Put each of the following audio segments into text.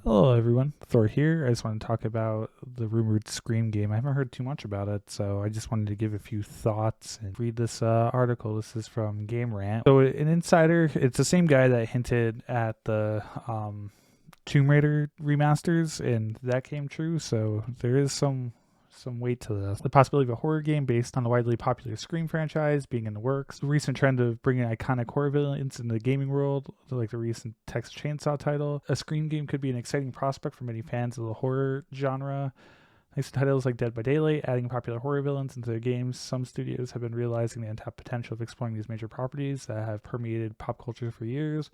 Hello everyone, Thor here. I just want to talk about the rumored Scream game. I haven't heard too much about it, so I just wanted to give a few thoughts and read this article. This is from Game Rant. So an insider, it's the same guy that hinted at the Tomb Raider remasters, and that came true, so there is some weight to this. The possibility of a horror game based on the widely popular Scream franchise being in the works. The recent trend of bringing iconic horror villains into the gaming world, like the recent Texas Chainsaw title. A Scream game could be an exciting prospect for many fans of the horror genre. Thanks to titles like Dead by Daylight, adding popular horror villains into their games, some studios have been realizing the untapped potential of exploring these major properties that have permeated pop culture for years.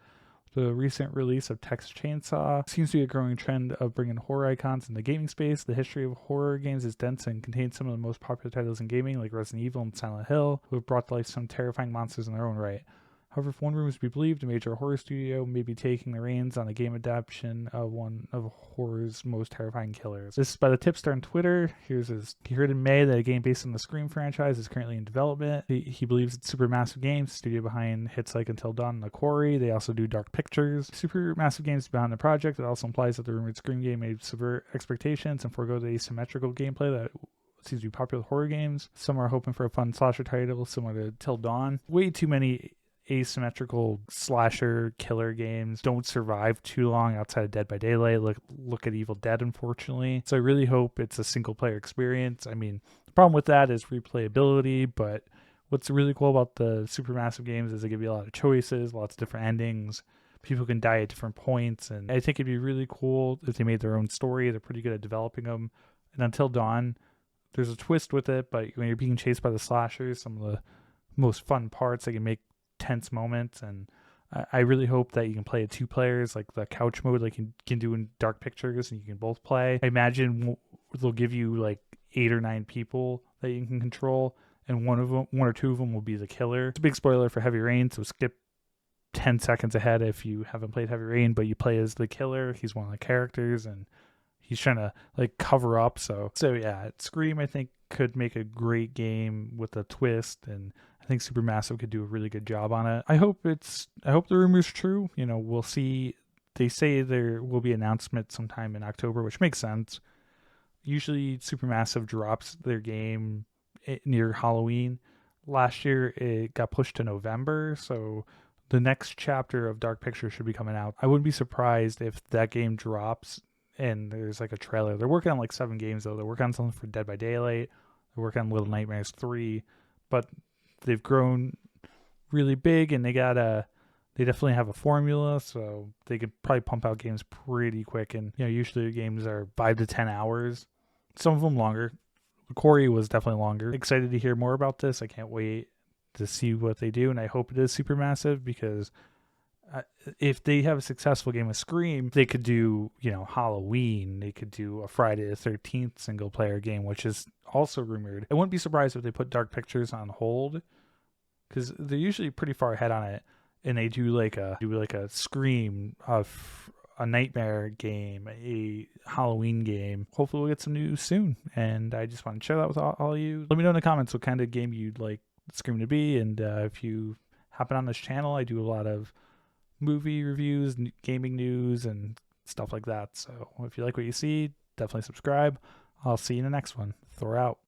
The recent release of Texas Chainsaw seems to be a growing trend of bringing horror icons in the gaming space. The history of horror games is dense and contains some of the most popular titles in gaming, like Resident Evil and Silent Hill, who have brought to life some terrifying monsters in their own right. However, if one rumor is to be believed, a major horror studio may be taking the reins on a game adaptation of one of horror's most terrifying killers. This is by the tipster on Twitter. He heard in May that a game based on the Scream franchise is currently in development. He believes it's Supermassive Games, studio behind hits like Until Dawn and The Quarry. They also do Dark Pictures. Supermassive Games behind the project. It also implies that the rumored Scream game may subvert expectations and forego the asymmetrical gameplay that seems to be popular with horror games. Some are hoping for a fun slasher title similar to Till Dawn. Way too many asymmetrical slasher killer games don't survive too long outside of Dead by Daylight. Look at Evil Dead, unfortunately. So I really hope it's a single player experience. I mean, the problem with that is replayability, but what's really cool about the Supermassive games is they give you a lot of choices, lots of different endings. People can die at different points, and I think it'd be really cool if they made their own story. They're pretty good at developing them. And Until Dawn, there's a twist with it, but when you're being chased by the slashers, some of the most fun parts, they can make tense moments, and I really hope that you can play it two players, like the couch mode like you can do in Dark Pictures, and you can both play. I imagine they'll give you like 8 or 9 people that you can control, and one or two of them will be the killer. It's a big spoiler for Heavy Rain, so skip 10 seconds ahead if you haven't played Heavy Rain, but you play as the killer. He's one of the characters, and he's trying to like cover up. So yeah, Scream I think could make a great game with a twist, and I think Supermassive could do a really good job on it. I hope the rumor's true. You know, we'll see. They say there will be an announcement sometime in October, which makes sense. Usually Supermassive drops their game near Halloween. Last year it got pushed to November, so the next chapter of Dark Pictures should be coming out. I wouldn't be surprised if that game drops and there's like a trailer. They're working on like 7 games though. They're working on something for Dead by Daylight. They're working on Little Nightmares 3, but they've grown really big, and they definitely have a formula, so they could probably pump out games pretty quick. And usually the games are 5 to 10 hours, some of them longer. The Quarry was definitely longer. Excited to hear more about this. I can't wait to see what they do, and I hope it is Supermassive, because if they have a successful game of Scream, they could do Halloween. They could do a Friday the 13th single player game, which is also rumored. I wouldn't be surprised if they put Dark Pictures on hold, because they're usually pretty far ahead on it, and they do like a Scream, a Nightmare game, a Halloween game. Hopefully we'll get some news soon, and I just want to share that with all of you. Let me know in the comments what kind of game you'd like Scream to be, and if you happen on this channel, I do a lot of movie reviews, gaming news, and stuff like that. So if you like what you see, definitely subscribe. I'll see you in the next one. Thor out.